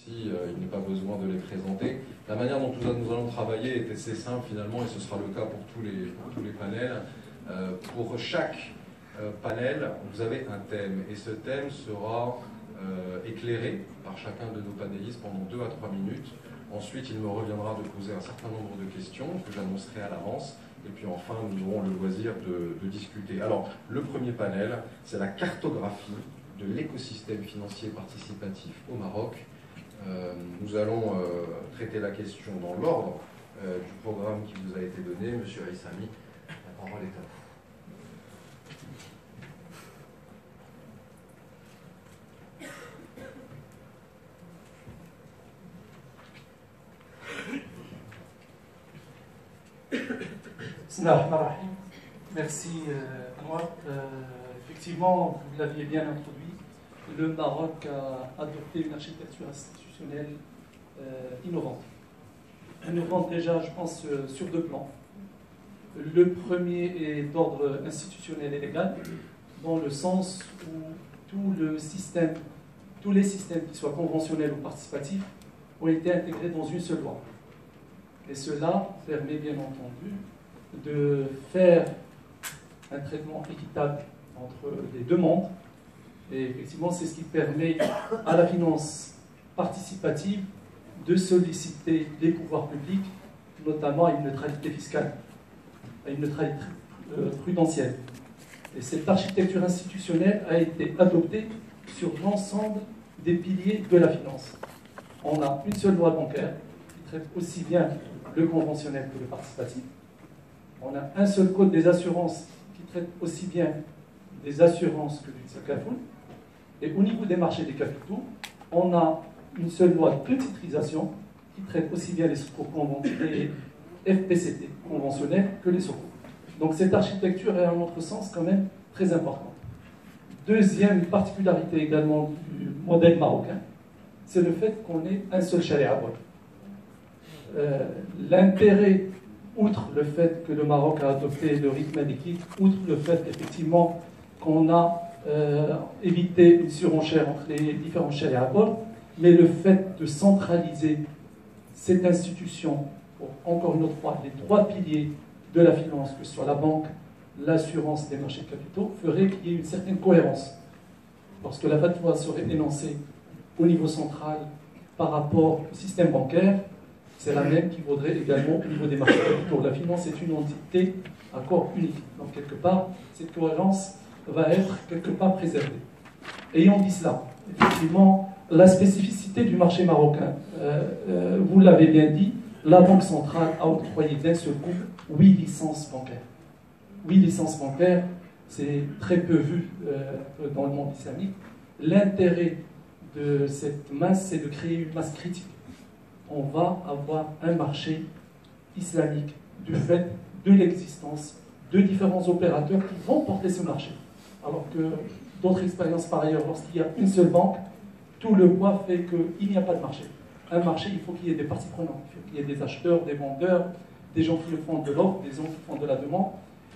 ici, il n'est pas besoin de les présenter. La manière dont nous allons travailler est assez simple finalement, et ce sera le cas pour tous les panels. Pour chaque panel, vous avez un thème, et ce thème sera éclairé par chacun de nos panélistes pendant 2 à 3 minutes. Ensuite, il me reviendra de poser un certain nombre de questions que j'annoncerai à l'avance. Et puis enfin, nous aurons le loisir de discuter. Alors, le premier panel, c'est la cartographie de l'écosystème financier participatif au Maroc. Nous allons traiter la question dans l'ordre du programme qui vous a été donné. Monsieur Aissami, la parole est à vous. Merci Anwar. Effectivement, vous l'aviez bien introduit, le Maroc a adopté une architecture institutionnelle innovante. Innovante déjà, je pense, sur 2 plans. Le premier est d'ordre institutionnel et légal, dans le sens où tous les systèmes, qu'ils soient conventionnels ou participatifs, ont été intégrés dans une seule loi. Et cela permet bien entendu de faire un traitement équitable entre les deux mondes. Et effectivement, c'est ce qui permet à la finance participative de solliciter les pouvoirs publics, notamment à une neutralité fiscale, à une neutralité prudentielle. Et cette architecture institutionnelle a été adoptée sur l'ensemble des piliers de la finance. On a une seule loi bancaire qui traite aussi bien le conventionnel que le participatif. On a un seul code des assurances qui traite aussi bien des assurances que du Tsakafoun. Et au niveau des marchés des capitaux, on a une seule loi de titrisation qui traite aussi bien les FPCT conventionnels que les sukuk. Donc cette architecture est à notre sens quand même très importante. Deuxième particularité également du modèle marocain, c'est le fait qu'on ait un seul charia. L'intérêt, outre le fait que le Maroc a adopté le rythme liquide, outre le fait effectivement qu'on a évité une surenchère entre les différents charia, mais le fait de centraliser cette institution pour, encore une autre fois, les 3 piliers de la finance, que ce soit la banque, l'assurance, les marchés de capitaux, ferait qu'il y ait une certaine cohérence. Lorsque la fatwa serait énoncée au niveau central par rapport au système bancaire, c'est la même qui vaudrait également au niveau des marchés de capitaux. La finance est une entité à corps unique. Donc, quelque part, cette cohérence va être quelque part préservée. Ayant dit cela, effectivement, la spécificité du marché marocain, vous l'avez bien dit, la Banque centrale a octroyé d'un seul coup 8 licences bancaires. 8 licences bancaires, c'est très peu vu dans le monde islamique. L'intérêt de cette masse, c'est de créer une masse critique. On va avoir un marché islamique du fait de l'existence de différents opérateurs qui vont porter ce marché. Alors que d'autres expériences par ailleurs, lorsqu'il y a une seule banque, tout le poids fait qu'il n'y a pas de marché. Un marché, il faut qu'il y ait des parties prenantes, il faut qu'il y ait des acheteurs, des vendeurs, des gens qui font de l'offre, des gens qui font de la demande.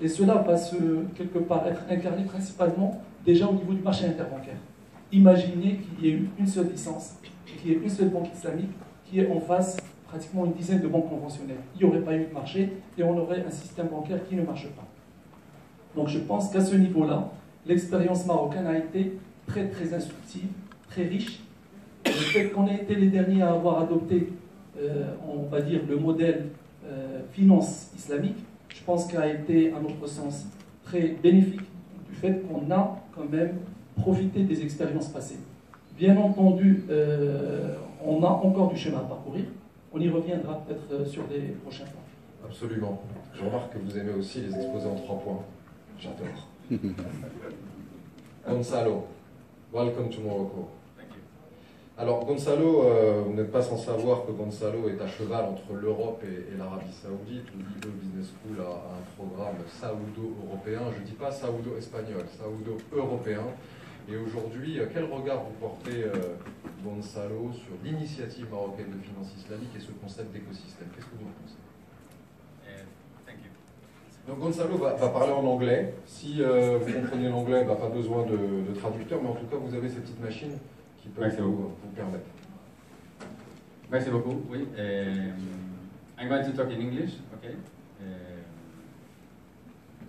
Et cela va quelque part être incarné principalement déjà au niveau du marché interbancaire. Imaginez qu'il y ait eu une seule licence, qu'il y ait une seule banque islamique, qui est en face pratiquement une dizaine de banques conventionnelles. Il n'y aurait pas eu de marché et on aurait un système bancaire qui ne marche pas. Donc je pense qu'à ce niveau-là, l'expérience marocaine a été très très instructive, très riche. Le fait qu'on ait été les derniers à avoir adopté, on va dire, le modèle finance islamique, je pense qu'a été, à notre sens, très bénéfique du fait qu'on a quand même profité des expériences passées. Bien entendu, on a encore du chemin à parcourir. On y reviendra peut-être sur les prochains points. Absolument. Je remarque que vous aimez aussi les exposer en 3 points. J'adore. Gonzalo, welcome to Morocco. Alors Gonzalo, vous n'êtes pas sans savoir que Gonzalo est à cheval entre l'Europe et l'Arabie Saoudite, où l'IBE Business School a un programme saoudo-européen, je ne dis pas saoudo-espagnol, saoudo-européen. Et aujourd'hui, quel regard vous portez, Gonzalo, sur l'initiative marocaine de finance islamique et ce concept d'écosystème? Qu'est-ce que vous en pensez? Donc Gonzalo va parler en anglais. Si vous comprenez l'anglais, pas besoin de traducteur, mais en tout cas, vous avez ces petites machines qui peuvent vous permettre. Merci beaucoup. Oui. I'm going to talk in English. Okay.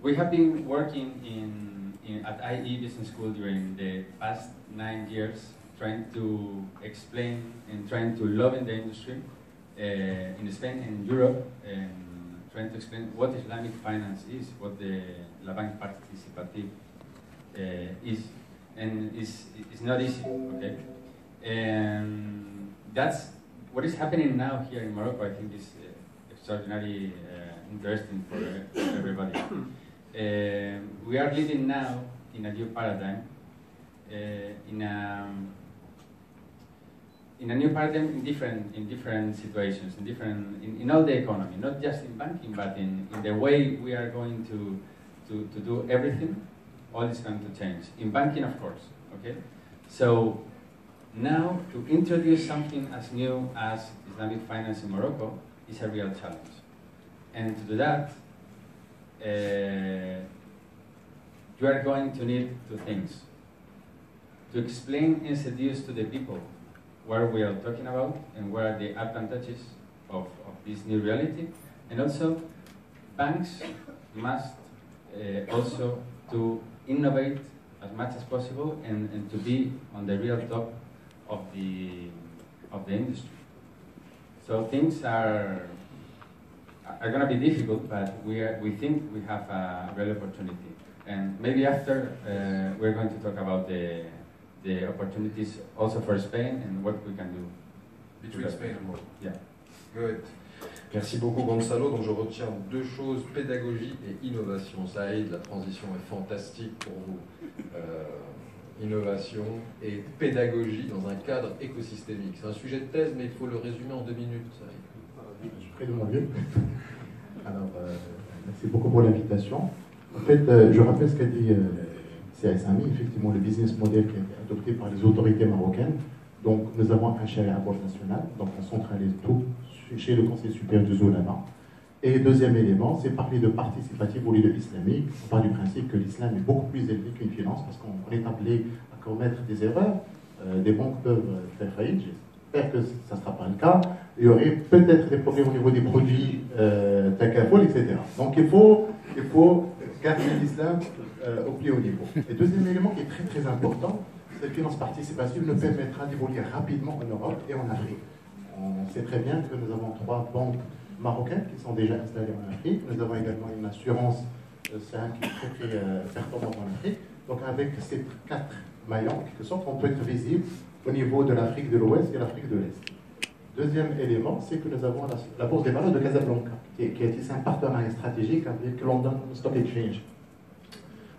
We have been working at IE Business School during the past 9 years, trying to explain and trying to lobby the industry in Spain and Europe, and trying to explain what Islamic finance is, what the La Banque Participative is, and it's not easy. Okay. And that's what is happening now here in Morocco. I think is extraordinarily interesting for everybody. We are living now in a new paradigm, in a new paradigm in different situations, in all the economy, not just in banking, but in the way we are going to do everything. All is going to change. In banking, of course. Okay, so now to introduce something as new as Islamic finance in Morocco is a real challenge, and to do that, you are going to need two things: to explain and seduce to the people what we are talking about and what are the advantages of this new reality, and also banks must also to innovate as much as possible and to be on the real top of the industry. So things are going to be difficult, but we think we have a real opportunity. And maybe after we're going to talk about the opportunities also for Spain and what we can do. Between Spain and Morocco. Yeah. Good. Merci beaucoup Gonzalo. Donc je retiens deux choses, pédagogie et innovation. Saïd, la transition est fantastique pour vous. Innovation et pédagogie dans un cadre écosystémique. C'est un sujet de thèse, mais il faut le résumer en 2 minutes. Saïd. Je ferai de mon mieux. Alors, merci beaucoup pour l'invitation. En fait, je rappelle ce qu'a dit CSAMI, effectivement, le business model qui a été adopté par les autorités marocaines. Donc, nous avons un Sharia Board national, donc on centralise tout chez le Conseil supérieur du Zulama. Et deuxième élément, c'est parler de participatif au lieu de islamique. On part du principe que l'islam est beaucoup plus élevé qu'une finance parce qu'on est appelé à commettre des erreurs. Des banques peuvent faire faillite. J'espère que ça ne sera pas le cas. Il y aurait peut-être des problèmes au niveau des produits takaful, etc. Donc il faut garder l'islam au plus haut niveau. Et deuxième élément qui est très très important, cette finance participative nous permettra d'évoluer rapidement en Europe et en Afrique. On sait très bien que nous avons 3 banques marocaines qui sont déjà installées en Afrique. Nous avons également une assurance qui est très performante en Afrique. Donc avec ces 4 maillons, en quelque sorte, on peut être visible au niveau de l'Afrique de l'Ouest et l'Afrique de l'Est. Deuxième élément, c'est que nous avons la Bourse des valeurs de Casablanca, qui a été un partenariat stratégique avec London Stock Exchange.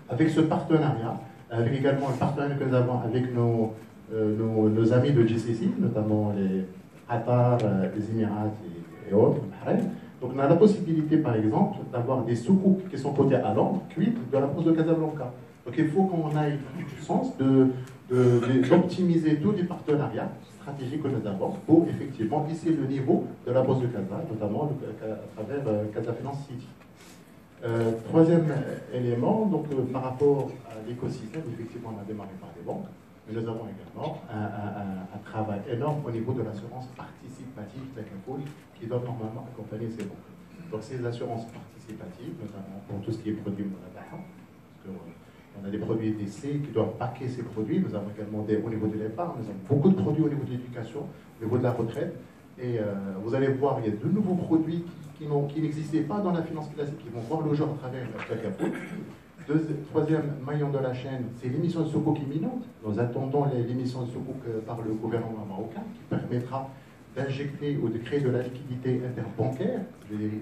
Avec ce partenariat, avec également le partenariat que nous avons avec nos amis de GCC, notamment les Qatar, les Émirats et autres, le Bahreïn. Donc on a la possibilité, par exemple, d'avoir des soukouk qui sont cotés à Londres, cuites de la Bourse de Casablanca. Donc il faut qu'on aille dans le sens d'optimiser tous les partenariats stratégiques que nous avons pour effectivement hisser le niveau de la Bourse de Casa, notamment à travers Casa Finance City. Troisième élément, donc par rapport à l'écosystème, effectivement on a démarré par les banques, mais nous avons également un travail énorme au niveau de l'assurance participative Takaful qui doit normalement accompagner ces banques. Donc ces assurances participatives, notamment pour tout ce qui est produit Moulabaha, parce qu'on a des produits d'essai qui doivent paquer ces produits, nous avons également au niveau de l'épargne, nous avons beaucoup de produits au niveau de l'éducation, au niveau de la retraite, et vous allez voir, il y a de nouveaux produits qui n'existaient pas dans la finance classique, qui vont voir le jour à travers la Takaful. Troisième maillon de la chaîne, c'est l'émission de Soukouk imminente. Nous attendons l'émission de Soukouk par le gouvernement marocain qui permettra d'injecter ou de créer de la liquidité interbancaire.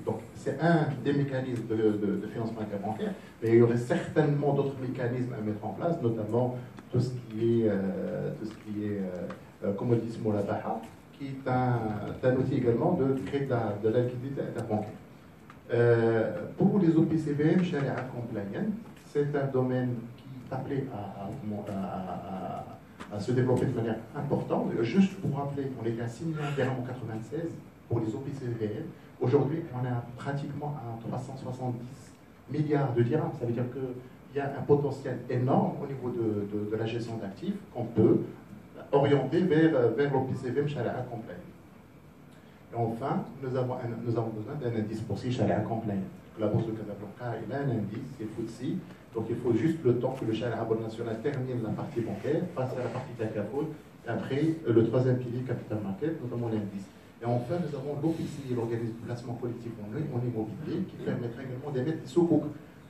Donc c'est un des mécanismes de financement interbancaire, mais il y aurait certainement d'autres mécanismes à mettre en place, notamment tout ce qui est commodity Moulabaha, qui est un outil également de créer de la liquidité interbancaire. Pour les OPCVM, Sharia Compliant, c'est un domaine qui est appelé à se développer de manière importante. Juste pour rappeler, on était à 6 milliards de dirhams en 1996 pour les OPCVM. Aujourd'hui, on est pratiquement à 370 milliards de dirhams. Ça veut dire qu'il y a un potentiel énorme au niveau de la gestion d'actifs qu'on peut orienter vers l'OPCVM Sharia Compliant. Et enfin, nous avons besoin d'un indice boursier Sharia compliant. La bourse de Casablanca, il a un indice, c'est FTSE. Donc il faut juste le temps que le Sharia national termine la partie bancaire, passe à la partie Takaful, et après le troisième pilier capital market, notamment l'indice. Et enfin, nous avons l'OPCI, l'organisme de placement collectif en immobilier, qui permettra également d'émettre des soukouk.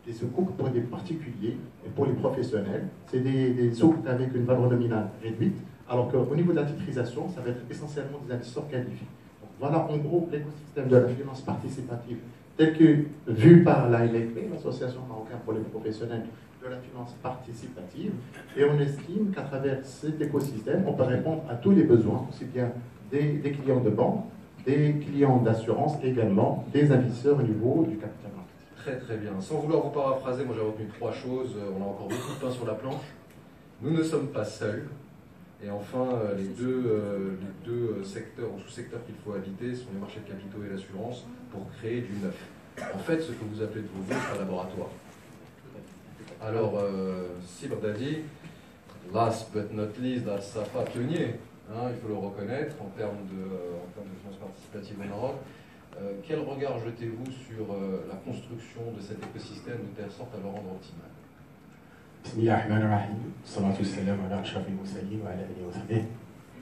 Des soukouk pour des particuliers et pour les professionnels. C'est des soukouk avec une valeur nominale réduite, alors qu'au niveau de la titrisation, ça va être essentiellement des investisseurs qualifiés. Donc, voilà en gros l'écosystème de la finance participative tel que vu par l'ALFP, l'Association marocaine pour les professionnels de la finance participative. Et on estime qu'à travers cet écosystème, on peut répondre à tous les besoins, aussi bien des clients de banque, des clients d'assurance, également des investisseurs au niveau du capital market. Très très bien. Sans vouloir vous paraphraser, moi j'ai retenu 3 choses. On a encore beaucoup de pain sur la planche. Nous ne sommes pas seuls. Et enfin, les deux secteurs ou sous-secteurs qu'il faut habiter sont les marchés de capitaux et l'assurance pour créer du neuf. En fait, ce que vous appelez de vos voeux, c'est un laboratoire. Alors, si Baghdadi, last but not least, Safa pionnier, hein, il faut le reconnaître en termes de finance participative au Maroc. Quel regard jetez-vous sur la construction de cet écosystème de telle sorte à le rendre optimal?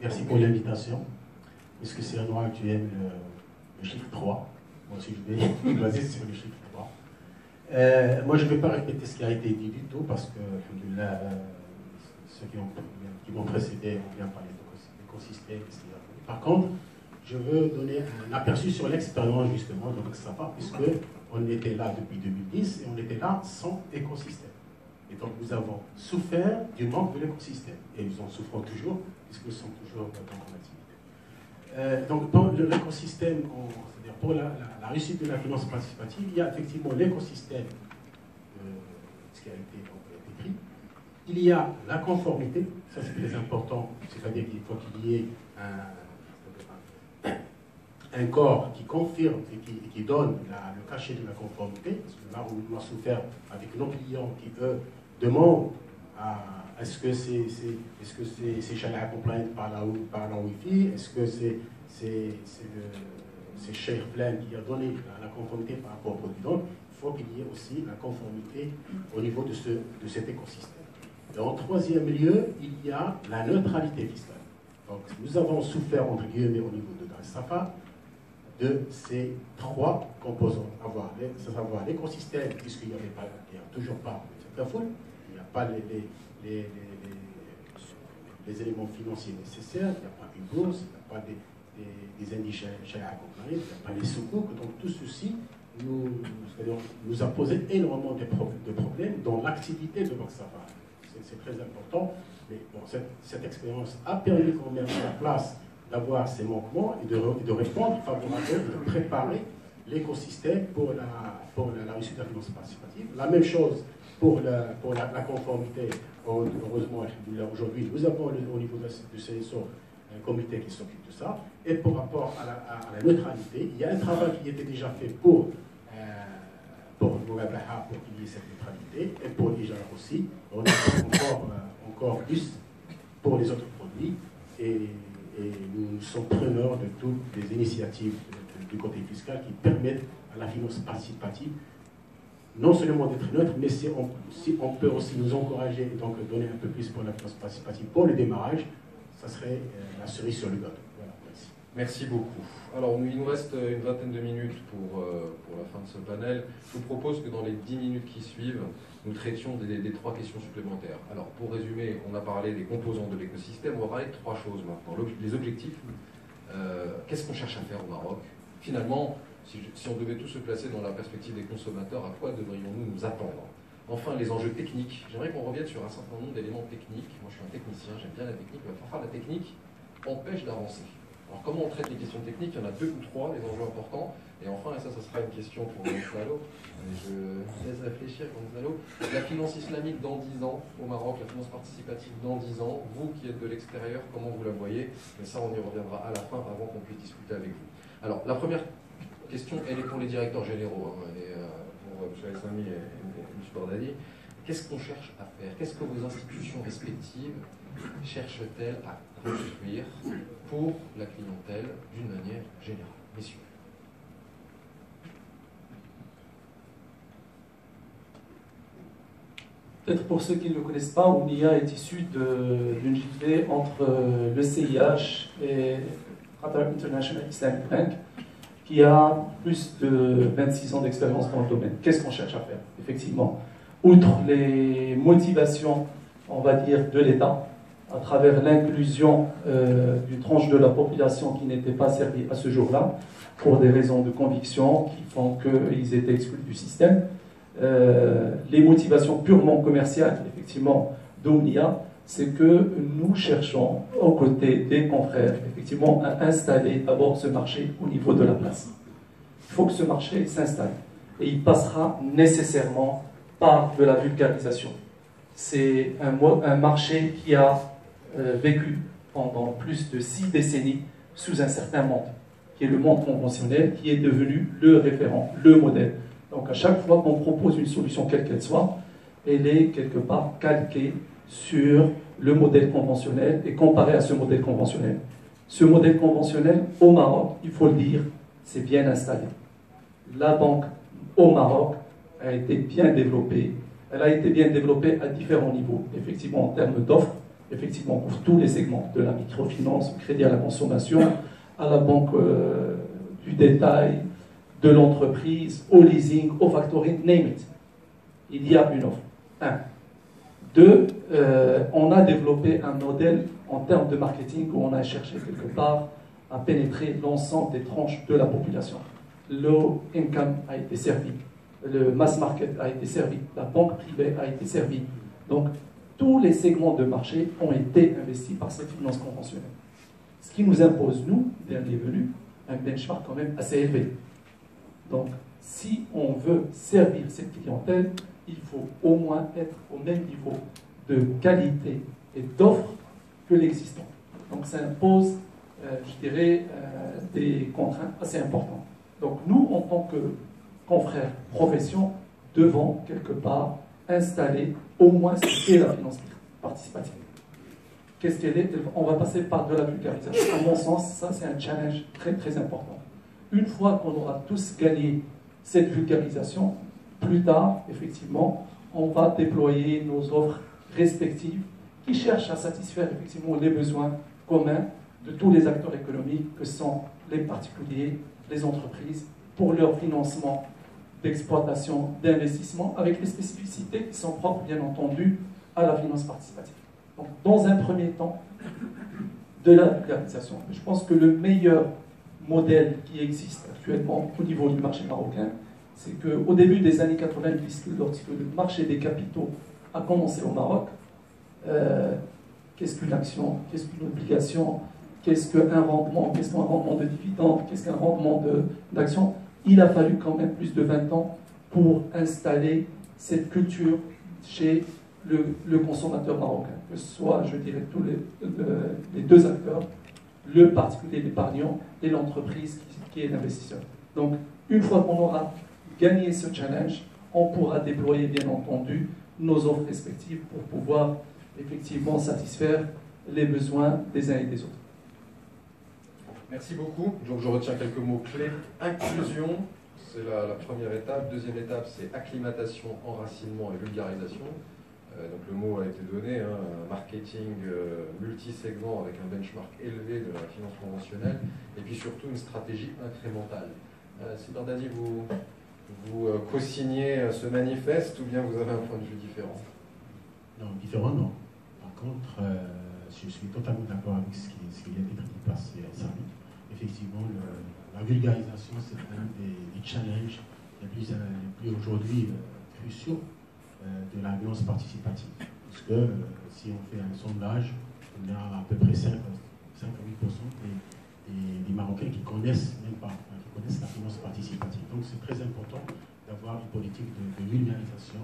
Merci pour l'invitation. Est-ce que c'est un droit que tu aimes le chiffre 3? Moi aussi, je vais me baser sur le chiffre 3. Moi, je ne vais pas répéter ce qui a été dit du tout parce que ceux qui m'ont précédé ont bien parlé d'écosystème, etc. Par contre, je veux donner un aperçu sur l'expérience justement de Safa, puisqu'on était là depuis 2010 et on était là sans écosystème. Et donc nous avons souffert du manque de l'écosystème. Et nous en souffrons toujours, puisque nous sommes toujours dans l'activité. Donc dans l'écosystème, c'est-à-dire pour la réussite de la finance participative, il y a effectivement l'écosystème, ce qui a été écrit. Il y a la conformité, ça c'est très important, c'est-à-dire qu'il faut qu'il y ait un corps qui confirme et qui donne le cachet de la conformité, parce que là on a souffert avec nos clients qui, eux, demandent est-ce que c'est Sharia compliant par la Wi-Fi, est-ce que c'est Sheikh Plan qui a donné la conformité par rapport au produit. Donc il faut qu'il y ait aussi la conformité au niveau de cet écosystème. Et en troisième lieu, il y a la neutralité fiscale. Donc nous avons souffert, entre guillemets, au niveau de Safa, de ces 3 composants, à savoir l'écosystème, puisqu'il n'y a toujours pas de foule, il n'y a pas les éléments financiers nécessaires, il n'y a pas une bourse, il n'y a pas des indices Sharia compliant, il n'y a pas les soukouk. Donc tout ceci nous a posé énormément de problèmes dans l'activité de Safa. C'est très important, mais bon, cette expérience a permis quand même à la place d'avoir ces manquements et de répondre favorablement, de préparer l'écosystème pour la réussite de la finance participative. La même chose pour la conformité. Heureusement, aujourd'hui, nous avons au niveau du CSO un comité qui s'occupe de ça. Et par rapport à la neutralité, il y a un travail qui était déjà fait pour Mouabaha, pour qu'il y ait cette neutralité, et pour l'IJAR aussi. On a encore plus pour les autres produits. Et nous sommes preneurs de toutes les initiatives du côté fiscal qui permettent à la finance participative non seulement d'être neutre, mais si on peut aussi nous encourager et donc donner un peu plus pour la finance participative pour le démarrage, ça serait la cerise sur le gâteau. Voilà, merci. Merci beaucoup. Alors, il nous reste une vingtaine de minutes pour la fin de ce panel. Je vous propose que dans les 10 minutes qui suivent, nous traitions des 3 questions supplémentaires. Alors, pour résumer, on a parlé des composants de l'écosystème, on va parler de 3 choses maintenant. Les objectifs, qu'est-ce qu'on cherche à faire au Maroc? Finalement, si on devait tous se placer dans la perspective des consommateurs, à quoi devrions-nous nous attendre? Enfin, les enjeux techniques. J'aimerais qu'on revienne sur un certain nombre d'éléments techniques. Moi, je suis un technicien, j'aime bien la technique, mais parfois la technique empêche d'avancer. Alors, comment on traite les questions techniques? Il y en a 2 ou 3, des enjeux importants. Et enfin, et ça sera une question pour Gonzalo, je laisse réfléchir Gonzalo, la finance islamique dans 10 ans au Maroc, la finance participative dans 10 ans, vous qui êtes de l'extérieur, comment vous la voyez? Mais ça, on y reviendra à la fin, avant qu'on puisse discuter avec vous. Alors, la première question, elle est pour les directeurs généraux, hein, elle est pour M. Al-Sami et M. Baghdadi. Qu'est-ce qu'on cherche à faire? Qu'est-ce que vos institutions respectives cherchent-elles à construire pour la clientèle d'une manière générale? messieurs. Peut-être pour ceux qui ne le connaissent pas, Omnia est issu d'une JV entre le CIH et Qatar International Islamic Bank, qui a plus de 26 ans d'expérience dans le domaine. Qu'est-ce qu'on cherche à faire? Effectivement, outre les motivations, on va dire, de l'État, à travers l'inclusion d'une tranche de la population qui n'était pas servie à ce jour-là, pour des raisons de conviction qui font qu'ils étaient exclus du système. Les motivations purement commerciales, effectivement, d'Omnia, c'est que nous cherchons, aux côtés des confrères, effectivement, à installer d'abord ce marché au niveau de la place. Il faut que ce marché s'installe. Et il passera nécessairement par de la vulgarisation. C'est un marché qui a vécu pendant plus de 6 décennies sous un certain monde, qui est le monde conventionnel, qui est devenu le référent, le modèle. Donc à chaque fois qu'on propose une solution quelle qu'elle soit, elle est quelque part calquée sur le modèle conventionnel et comparée à ce modèle conventionnel. Ce modèle conventionnel, au Maroc, il faut le dire, c'est bien installé. La banque au Maroc a été bien développée. Elle a été bien développée à différents niveaux, effectivement en termes d'offres, effectivement pour tous les segments, de la microfinance, au crédit à la consommation, à la banque du détail, de l'entreprise, au leasing, au factoring, name it. Il y a une offre. 1. 2, on a développé un modèle en termes de marketing où on a cherché quelque part à pénétrer l'ensemble des tranches de la population. Low income a été servi, le mass market a été servi, la banque privée a été servie. Donc, tous les segments de marché ont été investis par cette finance conventionnelle. Ce qui nous impose, nous, dernier venu, un benchmark quand même assez élevé. Donc, si on veut servir cette clientèle, il faut au moins être au même niveau de qualité et d'offre que l'existant. Donc, ça impose, je dirais, des contraintes assez importantes. Donc, nous, en tant que confrères profession, devons quelque part installer au moins ce qu'est la finance participative. Qu'est-ce qu'elle est? On va passer par de la vulgarisation. À mon sens, ça, c'est un challenge très, très important. Une fois qu'on aura tous gagné cette vulgarisation, plus tard, effectivement, on va déployer nos offres respectives qui cherchent à satisfaire effectivement les besoins communs de tous les acteurs économiques que sont les particuliers, les entreprises, pour leur financement d'exploitation, d'investissement, avec les spécificités qui sont propres, bien entendu, à la finance participative. Donc, dans un premier temps, de la vulgarisation. Je pense que le meilleur modèle qui existe actuellement au niveau du marché marocain, c'est qu'au début des années 90, lorsque le marché des capitaux a commencé au Maroc, qu'est-ce qu'une action, qu'est-ce qu'une obligation, qu'est-ce qu'un rendement, qu'est-ce qu'un rendement de dividende, qu'est-ce qu'un rendement d'action. Il a fallu quand même plus de 20 ans pour installer cette culture chez le consommateur marocain, que ce soit, je dirais, tous les deux acteurs, le particulier l'épargnant et l'entreprise qui est l'investisseur. Donc, une fois qu'on aura gagné ce challenge, on pourra déployer, bien entendu, nos offres respectives pour pouvoir effectivement satisfaire les besoins des uns et des autres. Merci beaucoup. Donc je retiens quelques mots clés. Inclusion, c'est la première étape. Deuxième étape, c'est acclimatation, enracinement et vulgarisation. Donc le mot a été donné, hein, marketing multisegment avec un benchmark élevé de la finance conventionnelle, et puis surtout une stratégie incrémentale. Sylvain Dadi, vous co-signez ce manifeste ou bien vous avez un point de vue différent? Non, différent non. Par contre, je suis totalement d'accord avec ce qui vient d'être dit par Samy. Effectivement, la vulgarisation, c'est un des challenges les plus aujourd'hui cruciaux de la finance participative. Parce que si on fait un sondage, on a à peu près 5 à 8% des Marocains qui connaissent même pas, qui connaissent la finance participative. Donc c'est très important d'avoir une politique de vulgarisation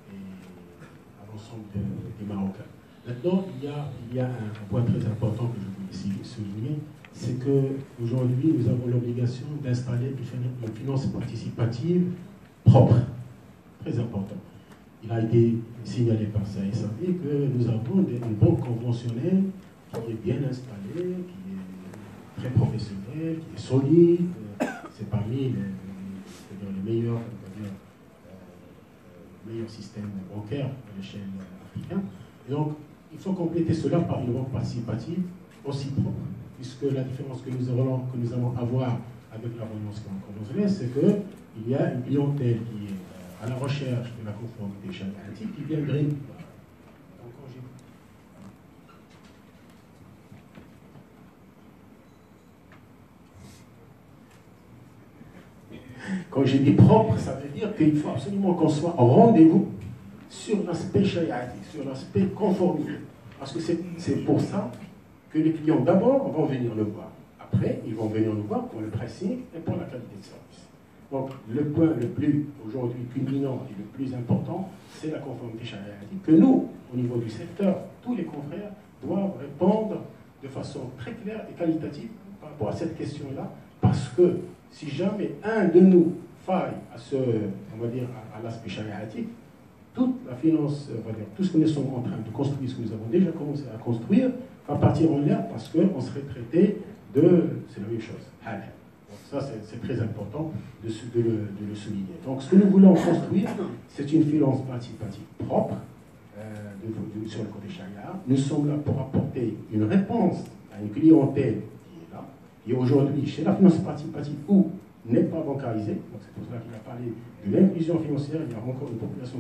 à l'ensemble des Marocains. Maintenant, il y a un point très important que je voulais souligner, c'est qu'aujourd'hui, nous avons l'obligation d'installer une finance participative propre. Très important. Il a été signalé par SAD que nous avons une banque conventionnelle qui est bien installée, qui est très professionnelle, qui est solide, c'est parmi les meilleurs, meilleurs systèmes bancaires à l'échelle africaine. Et donc, il faut compléter cela par une banque participative aussi propre, puisque la différence que nous allons avoir avec la finance conventionnelle, c'est qu'il y a une clientèle qui est à la recherche de la conformité chariatique qui vient green. Quand j'ai dit propre, ça veut dire qu'il faut absolument qu'on soit au rendez-vous sur l'aspect chariatique, sur l'aspect conformité. Parce que c'est pour ça que les clients d'abord vont venir le voir. Après, ils vont venir nous voir pour le pricing et pour la qualité de service. Donc, le point le plus aujourd'hui culminant et le plus important, c'est la conformité chariatique que nous, au niveau du secteur, tous les confrères doivent répondre de façon très claire et qualitative par rapport à cette question-là, parce que si jamais un de nous faille à l'aspect chariatique, toute la finance, tout ce que nous sommes en train de construire, ce que nous avons déjà commencé à construire, va partir en l'air parce qu'on serait traité c'est la même chose. Donc ça, c'est très important de le souligner. Donc ce que nous voulons construire, c'est une finance participative propre sur le côté charia. Nous sommes là pour apporter une réponse à une clientèle qui est là, qui aujourd'hui, chez la finance participative, où n'est pas bancarisée. Donc c'est pour cela qu'il a parlé de l'inclusion financière. Il y a encore une population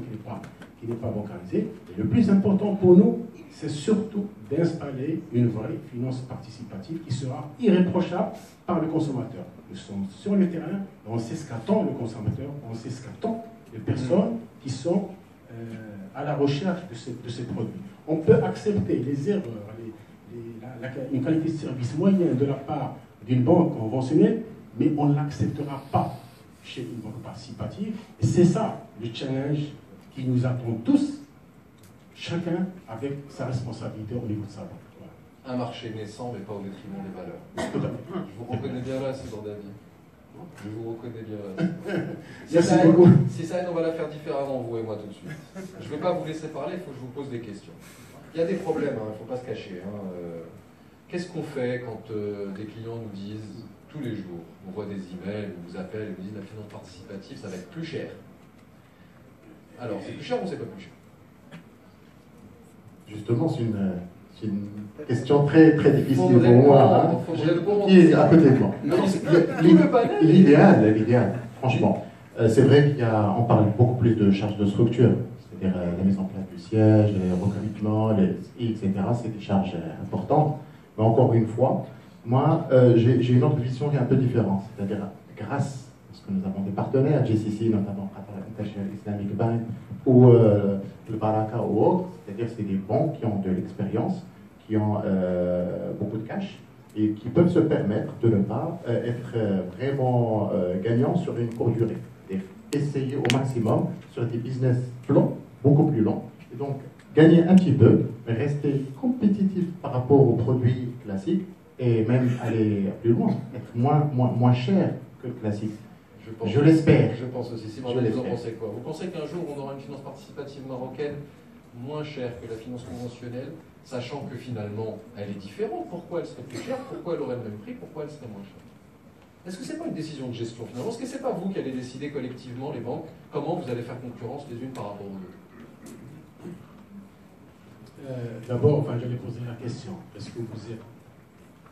qui n'est pas bancarisée. Et le plus important pour nous, c'est surtout d'installer une vraie finance participative qui sera irréprochable par le consommateur. Nous sommes sur le terrain, on sait ce qu'attend le consommateur, on sait ce qu'attendent les personnes qui sont à la recherche de ces produits. On peut accepter les erreurs, une qualité de service moyenne de la part d'une banque conventionnelle, mais on ne l'acceptera pas chez une banque participative. Et c'est ça le challenge qui nous attend tous, chacun avec sa responsabilité au niveau de sa banque. Voilà. Un marché naissant, mais pas au détriment des valeurs. Tout à fait. Je vous reconnais bien là, c'est David. Je vous reconnais bien là. Merci beaucoup. Si ça aide, on va la faire différemment, vous et moi, tout de suite. Je ne vais pas vous laisser parler, il faut que je vous pose des questions. Il y a des problèmes, il ne faut pas se cacher. Qu'est-ce qu'on fait quand des clients nous disent tous les jours, on voit des emails, on vous appelle et vous disent la finance participative, ça va être plus cher. Alors, c'est plus cher ou c'est pas plus cher? Justement, c'est une question très, très difficile pour moi. Qui est à côté de moi. L'idéal, franchement. C'est vrai qu'on parle beaucoup plus de charges de structure, c'est-à-dire la mise en place du siège, les recrutements, etc. C'est des charges importantes. Mais encore une fois, moi, j'ai une autre vision qui est un peu différente. C'est-à-dire, grâce, parce que nous avons des partenaires, GCC, notamment International Islamic Bank, ou le Baraka ou autres, c'est-à-dire c'est des banques qui ont de l'expérience, qui ont beaucoup de cash, et qui peuvent se permettre de ne pas être vraiment gagnants sur une courte durée. Et essayer au maximum sur des business longs, beaucoup plus longs, et donc gagner un petit peu, mais rester compétitif par rapport aux produits classiques, et même aller plus loin, être moins cher que le classique. Je l'espère. Je pense aussi. Si vous en pensez quoi? Vous pensez qu'un jour on aura une finance participative marocaine moins chère que la finance conventionnelle, sachant que finalement elle est différente? Pourquoi elle serait plus chère? Pourquoi elle aurait le même prix? Pourquoi elle serait moins chère? Est-ce que ce n'est pas une décision de gestion finalement? Est-ce que ce n'est pas vous qui allez décider collectivement, les banques, comment vous allez faire concurrence les unes par rapport aux autres? D'abord, j'allais poser la question. Est-ce que vous êtes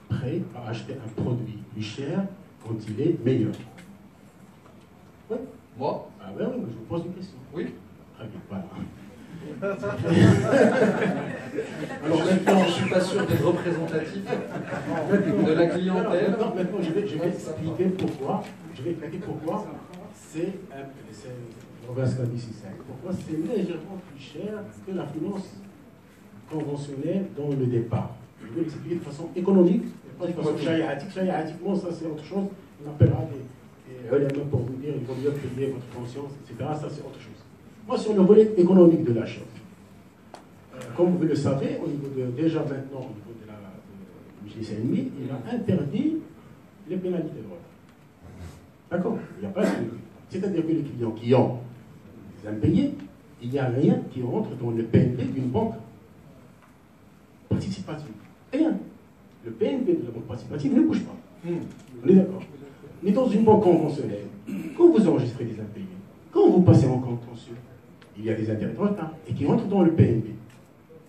prêt à acheter un produit plus cher quand il est meilleur? Oui. Moi? Ah oui, je vous pose une question. Oui. Très bien, voilà. Alors maintenant, je ne suis pas sûr d'être représentatif de la clientèle. Maintenant, je vais expliquer pourquoi. C'est pourquoi c'est légèrement plus cher que la finance conventionnelle dans le départ. Je vais l'expliquer de façon économique, pas de façon chariatique. Chariatiquement, ça c'est autre chose. On appellera des éléments pour vous dire il vaut mieux payer votre conscience, etc. Ça c'est autre chose. Moi, sur le volet économique de la chose, comme vous le savez, déjà maintenant, au niveau du GCNMI, il a interdit les pénalités de retard. D'accord? Il n'y a pas de. C'est-à-dire que les clients qui ont des impayés, il n'y a rien qui rentre dans le PNB d'une banque participative. Rien. Le PNB de la banque participative ne bouge pas. On est d'accord. Mais dans une banque conventionnelle, quand vous enregistrez des impayés, quand vous passez en contentieux, il y a des intérêts de retard et qui entrent dans le PNB.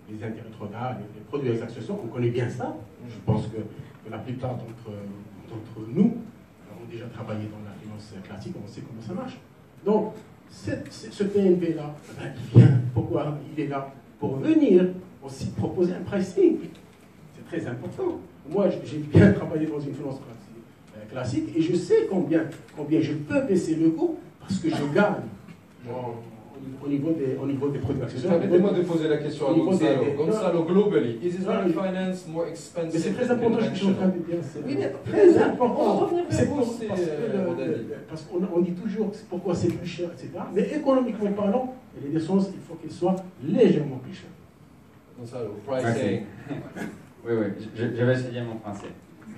Les intérêts de retard, les produits avec accessoires, on connaît bien ça. Je pense que la plupart d'entre nous avons déjà travaillé dans la finance classique, on sait comment ça marche. Donc, ce PNB-là, il vient, pourquoi il est là? Pour venir aussi proposer un pricing. C'est très important. Moi, j'ai bien travaillé dans une finance classique et je sais combien je peux baisser le coût parce que je gagne au niveau des produits accessoires. Permettez-moi de poser la question à Gonzalo. Gonzalo, globally, is Islamic finance more expensive? Mais c'est très important ce que je suis en train de dire. Oui, mais très important. Parce qu'on dit toujours pourquoi c'est plus cher, etc. Mais économiquement parlant, il y a des chances, il faut qu'elles soient légèrement plus chères. Gonzalo, pricing. Oui, je vais essayer mon français.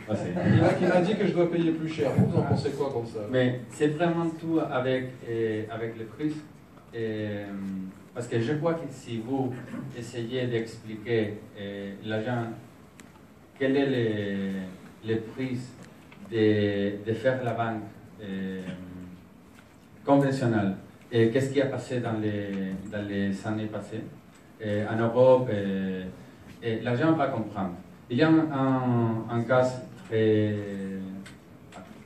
Il m'a dit que je dois payer plus cher. Vous en pensez quoi comme ça? Mais c'est vraiment tout avec le prix. Parce que je crois que si vous essayez d'expliquer l'agent quel est le prix de faire la banque conventionnelle et qu'est-ce qui a passé dans les années passées en Europe, l'agent va comprendre. Il y a un cas très,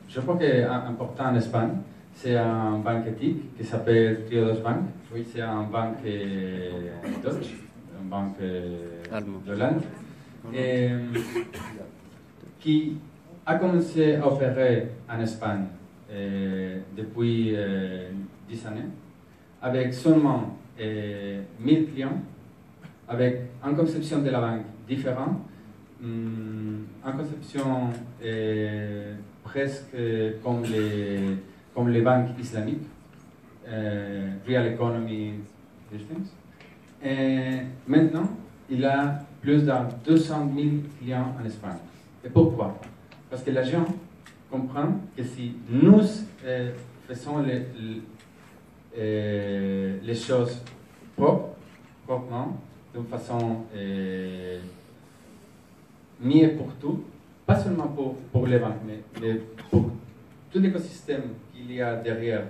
je crois que important en Espagne. C'est un banque éthique qui s'appelle Triodos Bank. Oui, c'est un banque Deutsch, une banque d'Hollande, qui a commencé à opérer en Espagne depuis 10 années, avec seulement 1000 clients, avec une conception de la banque différente, une conception presque comme les banques islamiques, real economy, these things. Et maintenant, il a plus de 200 000 clients en Espagne. Et pourquoi? Parce que l'agent comprend que si nous faisons les choses proprement, d'une façon mieux pour tout, pas seulement pour les banques, mais pour tout l'écosystème qu'il y a derrière,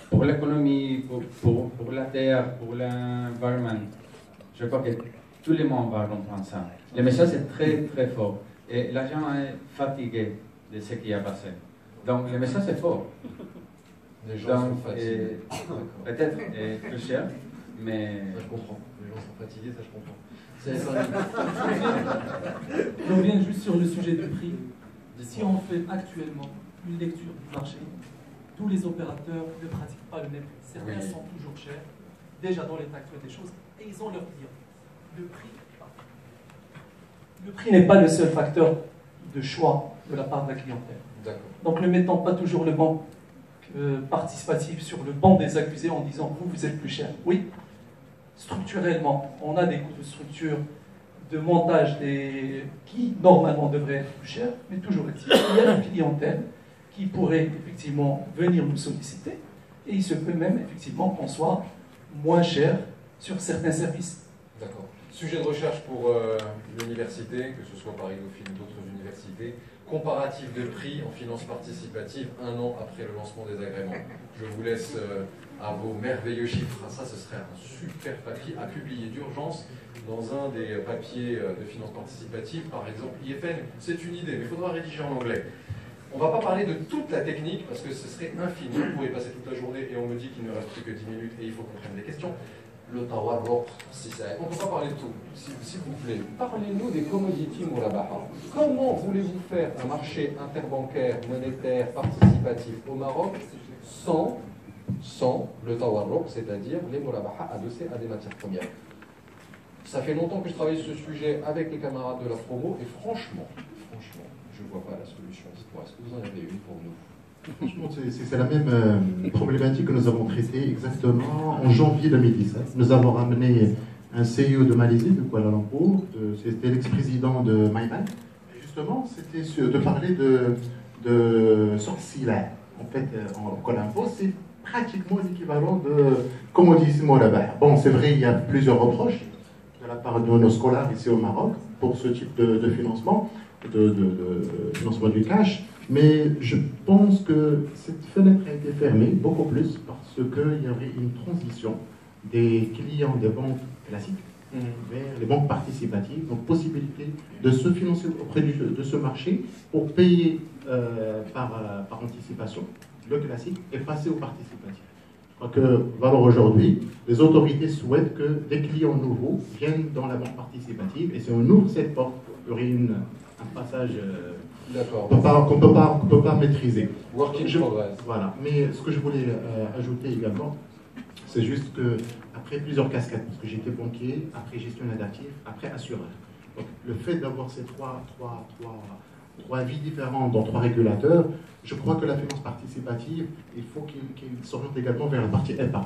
pour l'économie, pour la terre, pour l'environnement. Je crois que tout le monde va comprendre ça. Le message est très très fort et l'agent est fatigué de ce qui a passé. Donc le message est fort. Les gens sont fatigués. Peut-être plus cher, mais... Ça, je comprends. Les gens sont fatigués, ça je comprends. Je reviens juste sur le sujet du prix. Si on fait actuellement une lecture du marché, tous les opérateurs ne pratiquent pas le même prix. Certains sont toujours chers, déjà dans l'état actuel des choses, et ils ont leur clients. Le prix n'est pas le seul facteur de choix de la part de la clientèle. Donc ne mettons pas toujours le banc participatif sur le banc des accusés en disant vous êtes plus cher. Oui, structurellement, on a des coûts de structure, de montage qui normalement devraient être plus chers, mais toujours il y a une clientèle qui pourrait effectivement venir nous solliciter et il se peut même effectivement qu'on soit moins cher sur certains services. D'accord. Sujet de recherche pour l'université, que ce soit Paris Dauphine ou d'autres universités, comparatif de prix en finance participative 1 an après le lancement des agréments. Je vous laisse à vos merveilleux chiffres. Ça, ce serait un super papier à publier d'urgence dans un des papiers de finance participative, par exemple IFN. C'est une idée, mais il faudra rédiger en anglais. On ne va pas parler de toute la technique, parce que ce serait infini. Vous pourrez passer toute la journée et on me dit qu'il ne reste plus que 10 minutes et il faut qu'on prenne des questions. Le tawarruq, si ça... On ne peut pas parler de tout, s'il vous plaît. Parlez-nous des commodities Mourabaha. Comment voulez-vous faire un marché interbancaire, monétaire, participatif au Maroc sans le tawarruq, c'est-à-dire les Mourabaha adossés à des matières premières? Ça fait longtemps que je travaille sur ce sujet avec les camarades de la promo et franchement, je ne vois pas la solution. Est-ce que vous en avez une pour nous? Franchement, c'est la même problématique que nous avons traitée exactement en janvier 2017. Nous avons ramené un CEO de Malaisie, de Kuala Lumpur, c'était l'ex-président de MyBank. Et justement, c'était de parler de sorcière. En fait, en Kuala Lumpur, c'est pratiquement l'équivalent de commodissimo là-bas. Bon, c'est vrai, il y a plusieurs reproches de la part de nos scolaires ici au Maroc. pour ce type de financement, de financement du cash, mais je pense que cette fenêtre a été fermée beaucoup plus parce qu'il y avait une transition des clients des banques classiques vers les banques participatives, donc possibilité de se financer auprès de ce marché pour payer par anticipation le classique et passer au participatif. Je crois que, alors aujourd'hui, les autorités souhaitent que des clients nouveaux viennent dans la banque participative et si on ouvre cette porte, il y aurait un passage qu'on ne peut pas maîtriser. Work in progress. Voilà. Mais ce que je voulais ajouter également, c'est juste que après plusieurs casquettes, parce que j'étais banquier, après gestionnaire d'actifs, après assureur. Donc le fait d'avoir ces trois vies différentes dans trois régulateurs, je crois que la finance participative, il faut qu'il s'oriente également vers la partie épargne.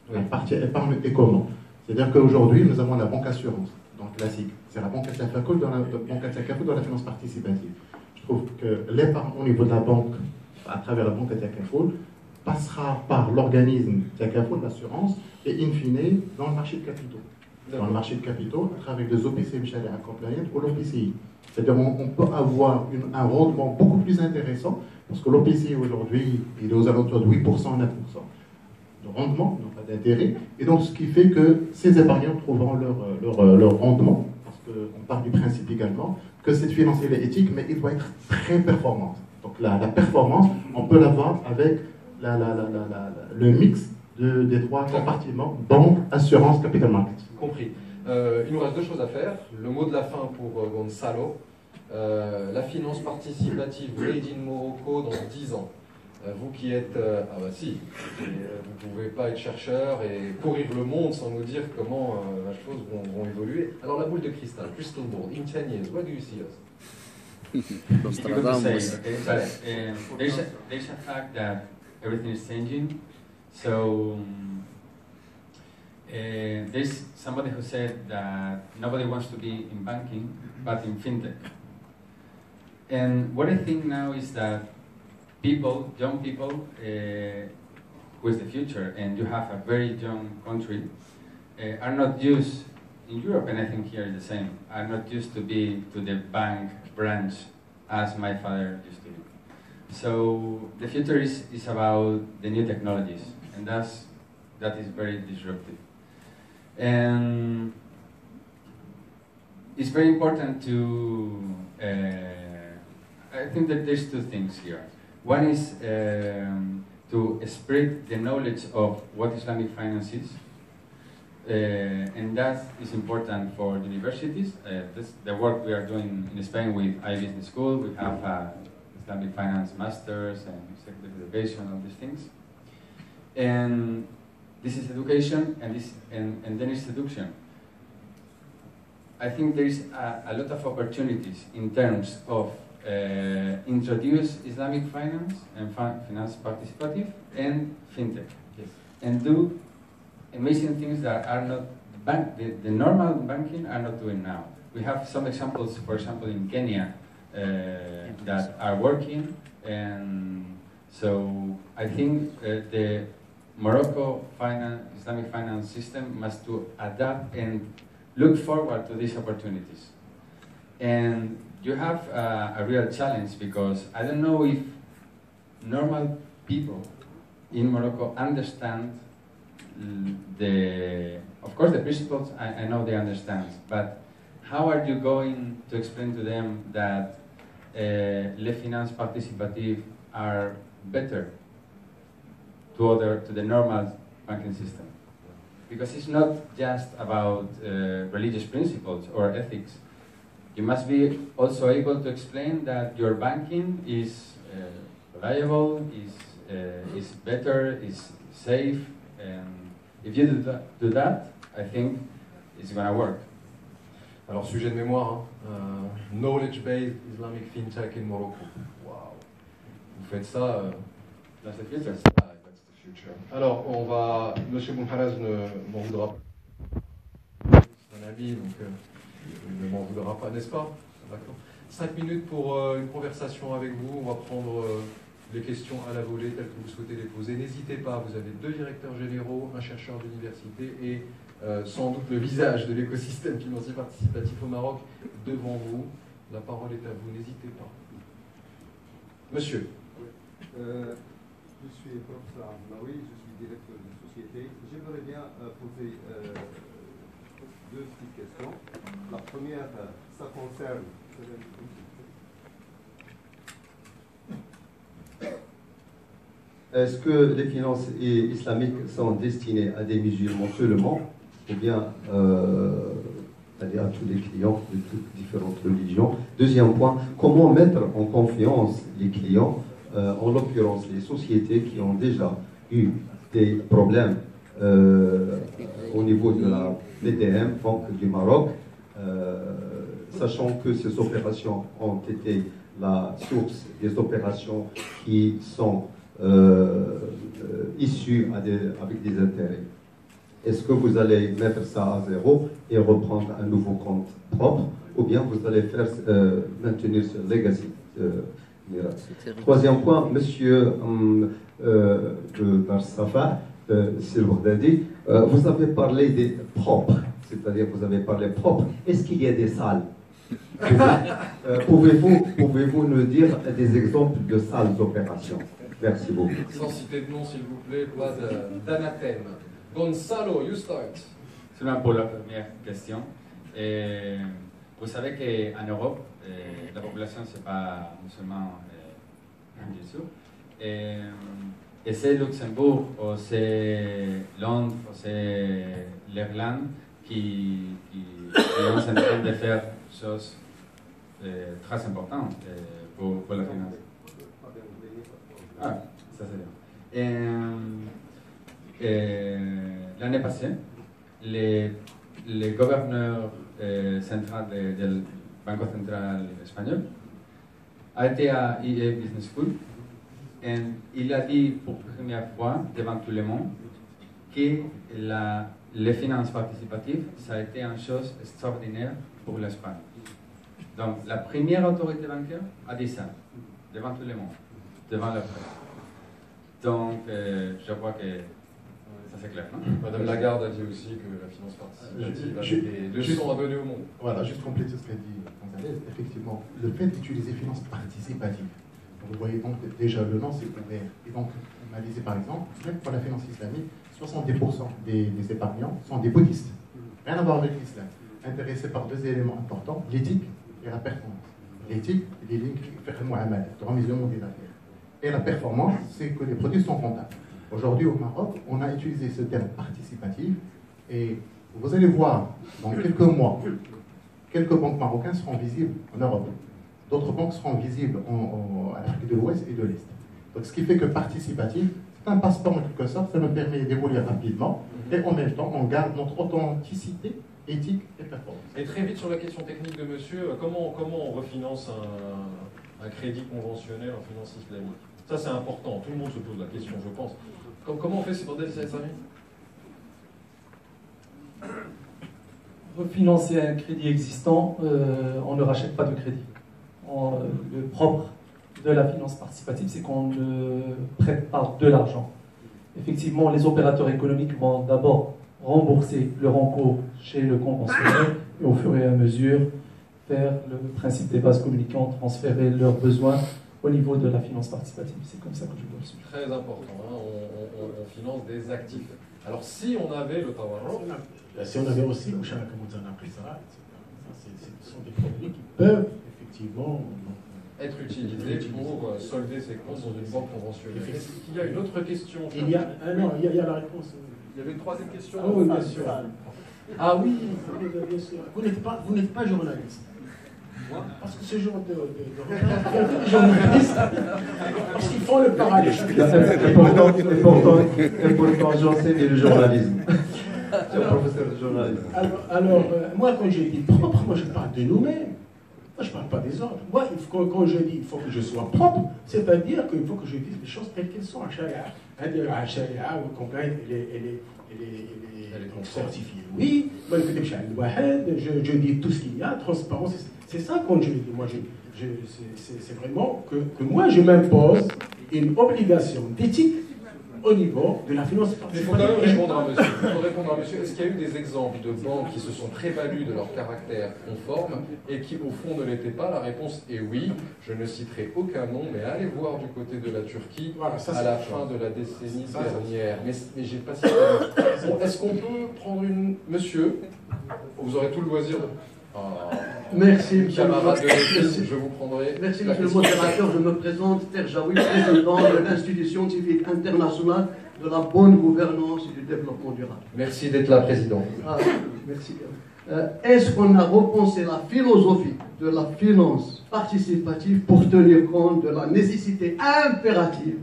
Oui. La partie épargne est comment? C'est-à-dire qu'aujourd'hui, nous avons la banque assurance, donc classique. C'est la banque Tiakafoul dans la finance participative. Je trouve que l'épargne au niveau de la banque, à travers la banque Tiakafoul, passera par l'organisme Tiakafoul d'assurance et in fine dans le marché de capitaux. Dans le marché de capitaux, à travers les OPC Sharia Compliant ou l'OPCI. C'est-à-dire qu'on peut avoir un rendement beaucoup plus intéressant, parce que l'OPCI aujourd'hui, il est aux alentours de 8%, 9% de rendement, non pas d'intérêt, et donc ce qui fait que ces épargnants trouveront leur rendement, parce qu'on part du principe également que cette finance est éthique, mais il doit être très performante. Donc la performance, on peut l'avoir avec le mix des trois compartiments, banque, assurance, capital market. Compris. Il nous reste deux choses à faire. Le mot de la fin pour Gonzalo. La finance participative made in Morocco dans 10 ans. Vous qui êtes... ah bah si, vous ne pouvez pas être chercheur et courir le monde sans nous dire comment les choses vont évoluer. Alors la boule de cristal, crystal ball, in 10 years, where do you see us? Difficult to say, okay? But there's a fact that everything is changing. So there's somebody who said that nobody wants to be in banking, but in fintech. And what I think now is that people, young people, who is the future, and you have a very young country, are not used, in Europe, and I think here is the same, are not used to be to the bank branch as my father used to be. So the future is about the new technologies, and that is very disruptive. And it's very important to, I think that there's two things here. One is to spread the knowledge of what Islamic finance is, and that is important for universities. This, the work we are doing in Spain with iBusiness School, we have Islamic Finance Masters and Executive Education, all these things. And this is education, and then is seduction. I think there is a lot of opportunities in terms of introduce Islamic finance and finance participative and fintech, yes, and do amazing things that are not the normal banking are not doing now. We have some examples, for example, in Kenya that are working, and so I think the Morocco Islamic finance system must to adapt and look forward to these opportunities. And you have a real challenge because I don't know if normal people in Morocco understand of course the principles I know they understand, but how are you going to explain to them that les finances participatives are better to the normal banking system? Because it's not just about religious principles or ethics. You must be also able to explain that your banking is reliable, is better, is safe, and if you do that, I think it's going to work. Alors, sujet de mémoire, knowledge-based Islamic FinTech in Morocco. Wow. Vous faites ça, that's the future. That's the future. Alors, Monsieur Boumharaz ne m'en voudra pas. C'est un ami, donc il ne m'en voudra pas, n'est-ce pas? D'accord. 5 minutes pour une conversation avec vous. On va prendre les questions à la volée telles que vous souhaitez les poser. N'hésitez pas, vous avez 2 directeurs généraux, un chercheur d'université et sans doute le visage de l'écosystème financier participatif au Maroc devant vous. La parole est à vous, n'hésitez pas. Monsieur. Je suis professeur Abdoulaoui, je suis directeur de société. J'aimerais bien poser deux petites questions. La première, ça concerne... Est-ce que les finances islamiques sont destinées à des musulmans seulement, ou bien à tous les clients de toutes différentes religions? Deuxième point, comment mettre en confiance les clients, en l'occurrence les sociétés qui ont déjà eu des problèmes au niveau de la BDM, Banque du Maroc, sachant que ces opérations ont été la source des opérations qui sont issues avec des intérêts. Est-ce que vous allez mettre ça à zéro et reprendre un nouveau compte propre, ou bien vous allez maintenir ce legacy? Troisième point, monsieur Barsafa, Silverdadi, vous avez parlé des propres, c'est-à-dire vous avez parlé propre. Est-ce qu'il y a des salles? Pouvez-vous nous dire des exemples de salles d'opération? Merci beaucoup. Sans citer de nom, s'il vous plaît, pas d'anathème. Gonzalo, you start. Seulement pour la première question. Vous savez qu'en Europe, la population, ce n'est pas musulman, bien sûr. Et c'est Luxembourg, ou c'est Londres, ou c'est l'Irlande qui sont en train de faire des choses très importantes pour la finance. Ah, ça c'est bien. L'année passée, les gouverneurs central de la Banque centrale espagnole a été à IE Business School et il a dit pour la première fois devant tout le monde que les finances participatives, ça a été une chose extraordinaire pour l'Espagne. Donc la première autorité bancaire a dit ça devant tout le monde, devant la presse. Donc je crois que ça c'est clair, non? Madame Lagarde a dit aussi que la finance participative avait des leçons à donner au monde. Voilà, juste compléter ce qu'a dit Gonzalez. Effectivement, le fait d'utiliser finance participative, vous voyez donc déjà le nom c'est ouvert. Et donc, on m'a dit par exemple, même pour la finance islamique, 70% des épargnants sont des bouddhistes. Rien à voir avec l'islam. Intéressés par deux éléments importants, l'éthique et la performance. L'éthique, les lignes qui font Mohamed, droit musulman des affaires. Et la performance, c'est que les produits sont rentables. Aujourd'hui, au Maroc, on a utilisé ce terme participatif et vous allez voir, dans quelques mois, quelques banques marocaines seront visibles en Europe. D'autres banques seront visibles à l'Afrique de l'Ouest et de l'Est. Donc, ce qui fait que participatif, c'est un passeport en quelque sorte, ça nous permet d'évoluer rapidement et en même temps, on garde notre authenticité, éthique et performance. Et très vite sur la question technique de monsieur, comment on refinance un crédit conventionnel en finance islamique? Ça, c'est important. Tout le monde se pose la question, je pense. Comment on fait, c'est pour des amis? Refinancer un crédit existant, on ne rachète pas de crédit. Le propre de la finance participative, c'est qu'on ne prête pas de l'argent. Effectivement, les opérateurs économiques vont d'abord rembourser leur encours chez le conventionnel et au fur et à mesure faire le principe des bases communicantes, transférer leurs besoins au niveau de la finance participative. C'est comme ça que je vois le sujet. Très important, hein. On finance des actifs. Alors si on avait le tawarro... Si on avait aussi, comment on appelle ça, ce sont des produits qui peuvent effectivement être utilisés pour solder ses comptes dans une banque conventionnelle. Est-ce qu'il y a une autre question? Il y a la réponse. Il y avait une troisième question. Ah oui, bien sûr. Ah oui, bien sûr. Vous n'êtes pas journaliste. Parce que ce genre de journalistes, parce qu'ils font le parallèle. Important, j'enseigne le journalisme. Je suis professeur de journalisme. Alors, moi, quand je dis propre, moi je parle de nous-mêmes. Moi, je ne parle pas des autres. Moi, quand je dis il faut que je sois propre, c'est-à-dire qu'il faut que je dise les choses telles qu'elles sont. À Sharia, vous comprenez, elle est certifiée. Oui, je dis tout ce qu'il y a, transparence. C'est ça quand je dis. Moi, c'est vraiment que moi, je m'impose une obligation d'éthique au niveau de la finance Mais il faut quand même participative. répondre à monsieur. Il faut répondre à monsieur. Est-ce qu'il y a eu des exemples de banques qui se sont prévalues de leur caractère conforme et qui, au fond, ne l'étaient pas? La réponse est oui. Je ne citerai aucun nom, mais allez voir du côté de la Turquie Voilà, ça, à c'est la autre fin chose. de la décennie Ça, c'est- dernière. Mais j'ai pas cité. Bon, est-ce qu'on peut prendre une... Monsieur, vous aurez tout le loisir de... Ah, Merci, monsieur le camarade de l'église, Merci. je vous prendrai... Merci, la monsieur le question. modérateur. Je me présente, Terjaoui, président de l'Institut scientifique international de la bonne gouvernance et du développement durable. Merci d'être là, président. Ah, merci. Est-ce qu'on a repensé la philosophie de la finance participative pour tenir compte de la nécessité impérative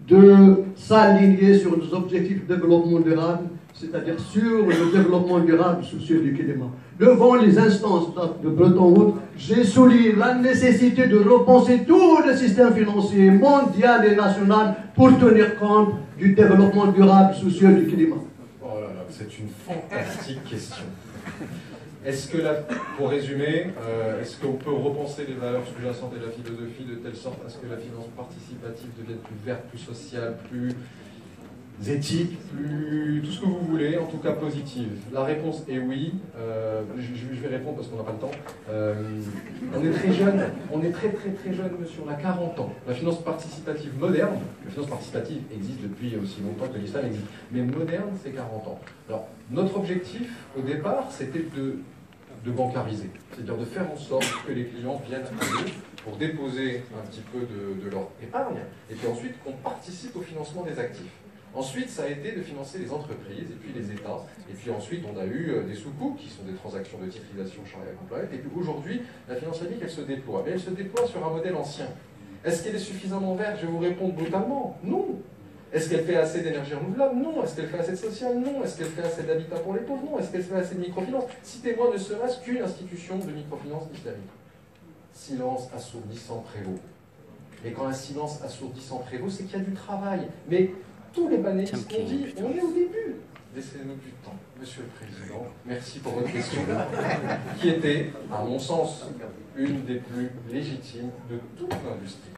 de s'aligner sur nos objectifs de développement durable, c'est-à-dire sur le développement durable social du climat? Devant les instances de Bretton Woods, j'ai souligné la nécessité de repenser tout le système financier mondial et national pour tenir compte du développement durable social du climat. Oh là là, c'est une fantastique question. Est-ce que, pour résumer, est-ce qu'on peut repenser les valeurs sous-jacentes et la philosophie de telle sorte à ce que la finance participative devienne plus verte, plus sociale, plus éthique, plus tout ce que vous voulez, en tout cas positive? La réponse est oui. Je vais répondre parce qu'on n'a pas le temps. On est très jeune, on est très jeune, monsieur, on a 40 ans. La finance participative moderne, la finance participative existe depuis aussi longtemps que l'islam existe, mais moderne, c'est 40 ans. Alors, notre objectif, au départ, c'était de bancariser, c'est-à-dire de faire en sorte que les clients viennent à nous pour déposer un petit peu de leur épargne, et puis ensuite qu'on participe au financement des actifs. Ensuite, ça a été de financer les entreprises et puis les États. Et puis ensuite, on a eu des sous-coups qui sont des transactions de titrisation charia compliant. Et puis aujourd'hui, la finance islamique, elle se déploie. Mais elle se déploie sur un modèle ancien. Est-ce qu'elle est suffisamment verte? Je vais vous répondre brutalement. Non. Est-ce qu'elle fait assez d'énergie renouvelable? Non. Est-ce qu'elle fait assez de social? Non. Est-ce qu'elle fait assez d'habitat pour les pauvres? Non. Est-ce qu'elle fait assez de microfinance? Citez-moi ne serait-ce qu'une institution de microfinance islamique. Silence assourdissant prévaut. Et quand un silence assourdissant prévaut, c'est qu'il y a du travail. Mais tous les panélistes ont dit, on est au début. Laissez-nous du temps. Monsieur le Président, merci pour votre question, qui était, à mon sens, une des plus légitimes de toute l'industrie.